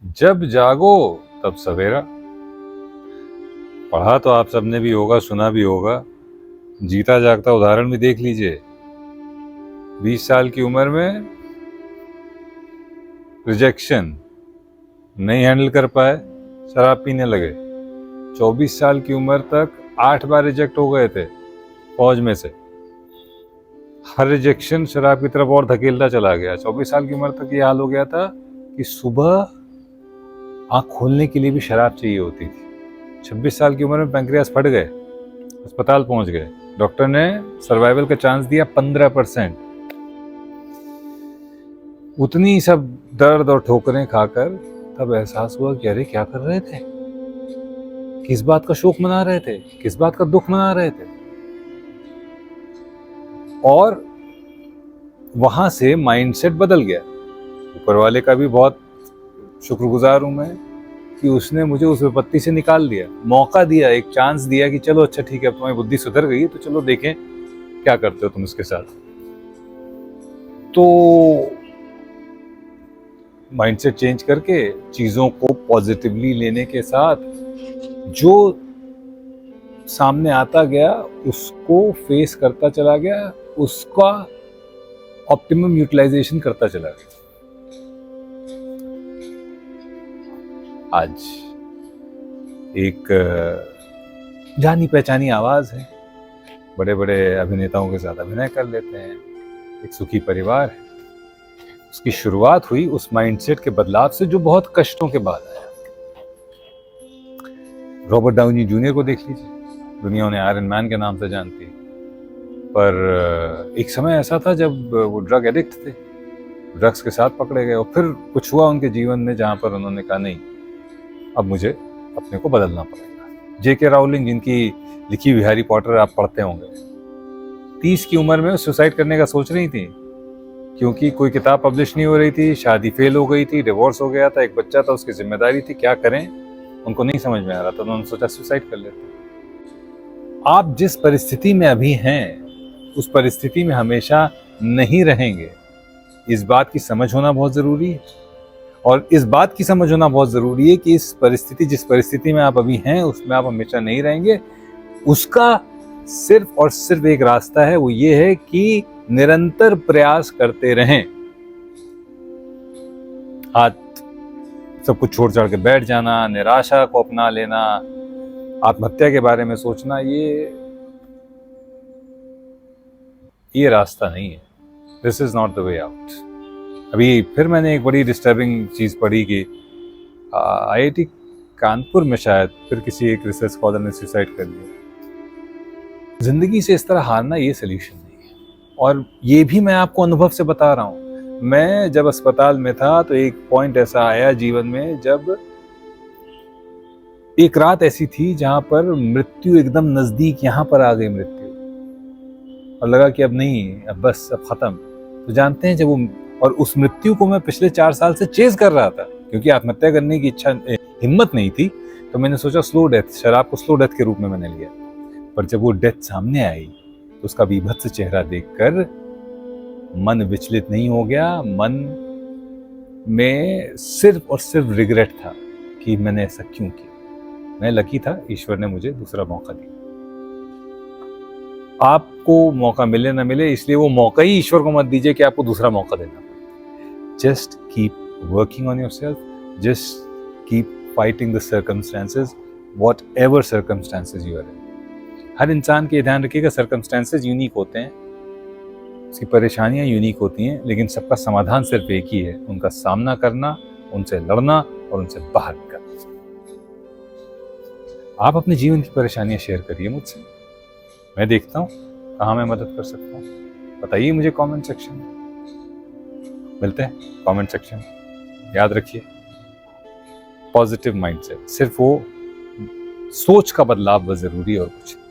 जब जागो तब सवेरा। पढ़ा तो आप सबने भी होगा, सुना भी होगा। जीता जागता उदाहरण भी देख लीजिए। 20 साल की उम्र में रिजेक्शन, नहीं हैंडल कर पाए, शराब पीने लगे। 24 साल की उम्र तक 8 बार रिजेक्ट हो गए थे फौज में से। हर रिजेक्शन शराब की तरफ और धकेलता चला गया। 24 साल की उम्र तक ये हाल हो गया था कि सुबह आंख खोलने के लिए भी शराब चाहिए होती थी। 26 साल की उम्र में पैंक्रियास फट गए, अस्पताल पहुंच गए। डॉक्टर ने सर्वाइवल का चांस दिया 15%। उतनी सब दर्द और ठोकरें खाकर तब एहसास हुआ कि अरे क्या कर रहे थे, किस बात का शोक मना रहे थे, किस बात का दुख मना रहे थे। और वहां से माइंडसेट बदल गया। ऊपर वाले का भी बहुत शुक्रगुजार हूं मैं कि उसने मुझे उस विपत्ति से निकाल दिया, मौका दिया, एक चांस दिया कि चलो अच्छा ठीक है, अब तुम्हारी बुद्धि सुधर गई है तो चलो देखें क्या करते हो तुम इसके साथ। तो माइंडसेट चेंज करके चीजों को पॉजिटिवली लेने के साथ जो सामने आता गया उसको फेस करता चला गया, उसका ऑप्टिमम यूटिलाइजेशन करता चला गया। आज एक जानी पहचानी आवाज है, बड़े बड़े अभिनेताओं के साथ अभिनय कर लेते हैं, एक सुखी परिवार है। उसकी शुरुआत हुई उस माइंडसेट के बदलाव से जो बहुत कष्टों के बाद आया। रॉबर्ट डाउनी जूनियर को देख लीजिए, दुनिया उन्हें आयरन मैन के नाम से जानती है, पर एक समय ऐसा था जब वो ड्रग एडिक्ट थे, ड्रग्स के साथ पकड़े गए और फिर कुछ हुआ उनके जीवन में जहां पर उन्होंने कहा नहीं, अब मुझे अपने को बदलना पड़ेगा। जेके राउलिंग, जिनकी लिखी हुई हैरी पॉटर आप पढ़ते होंगे, 30 की उम्र में सुसाइड करने का सोच रही थी क्योंकि कोई किताब पब्लिश नहीं हो रही थी, शादी फेल हो गई थी, डिवोर्स हो गया था, एक बच्चा था, उसकी जिम्मेदारी थी, क्या करें उनको नहीं समझ में आ रहा था। उन्होंने सोचा सुसाइड कर लेते। आप जिस परिस्थिति में अभी हैं उस परिस्थिति में हमेशा नहीं रहेंगे, इस बात की समझ होना बहुत जरूरी है। और इस बात की समझ होना बहुत जरूरी है कि इस परिस्थिति, जिस परिस्थिति में आप अभी हैं उसमें आप हमेशा नहीं रहेंगे। उसका सिर्फ और सिर्फ एक रास्ता है, वो ये है कि निरंतर प्रयास करते रहें। आज सब कुछ छोड़ छाड़ के बैठ जाना, निराशा को अपना लेना, आत्महत्या के बारे में सोचना, ये रास्ता नहीं है। This is not the way out. अभी फिर मैंने एक बड़ी डिस्टर्बिंग चीज पढ़ी कि आईआईटी कानपुर में शायद फिर किसी एक रिसर्च स्कॉलर ने सुसाइड कर लिया। जिंदगी से इस तरह हारना ये सोल्यूशन नहीं है। और ये भी मैं आपको अनुभव से बता रहा हूं। मैं जब अस्पताल में था तो एक पॉइंट ऐसा आया जीवन में जब एक रात ऐसी थी जहां पर मृत्यु एकदम नजदीक, यहां पर आ गई मृत्यु, और लगा कि अब नहीं, अब बस, अब खत्म। तो जानते हैं जब वो, और उस मृत्यु को मैं पिछले 4 साल से चेज कर रहा था क्योंकि आत्महत्या करने की हिम्मत नहीं थी। तो मैंने सोचा स्लो डेथ, शराब को स्लो डेथ के रूप में मैंने लिया। पर जब वो डेथ सामने आई तो उसका बीभत्स चेहरा देखकर मन विचलित नहीं हो गया। मन में सिर्फ और सिर्फ रिग्रेट था कि मैंने ऐसा क्यों किया। मैं लकी था, ईश्वर ने मुझे दूसरा मौका दिया। आपको मौका मिले ना मिले, इसलिए वो मौका ही ईश्वर को मत दीजिए कि आपको दूसरा मौका देना पड़े। Just keep working on yourself, just keep fighting the circumstances, whatever circumstances you are in. हर इंसान के ध्यान रखिएगा, सर्कमस्टेंसेस यूनिक होते हैं, उसकी परेशानियां यूनिक होती हैं, लेकिन सबका समाधान सिर्फ एक ही है, उनका सामना करना, उनसे लड़ना और उनसे बाहर निकलना। आप अपने जीवन की परेशानियां शेयर करिए मुझसे, मैं देखता हूँ कहाँ मैं मदद कर सकता हूँ। बताइए मुझे कमेंट सेक्शन में। मिलते हैं कमेंट सेक्शन में। याद रखिए, पॉजिटिव माइंडसेट, सिर्फ वो सोच का बदलाव बस जरूरी है और कुछ नहीं।